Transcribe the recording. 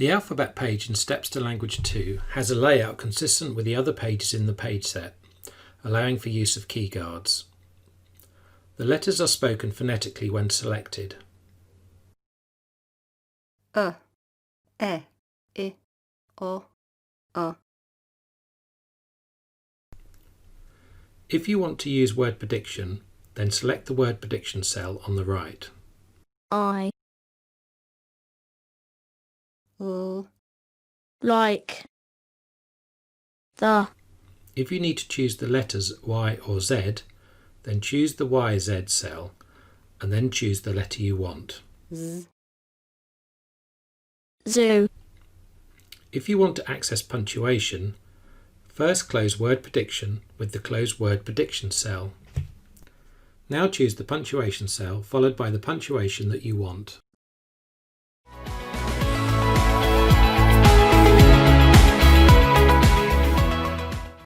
The alphabet page in Steps to Language 2 has a layout consistent with the other pages in the page set, allowing for use of key guards. The letters are spoken phonetically when selected. E, I, O, A. If you want to use word prediction, then select the word prediction cell on the right. I. Like. The. If you need to choose the letters Y or Z, then choose the YZ cell and then choose the letter you want. Z. Zoo. If you want to access punctuation, first close word prediction with the closed word prediction cell. Now choose the punctuation cell followed by the punctuation that you want.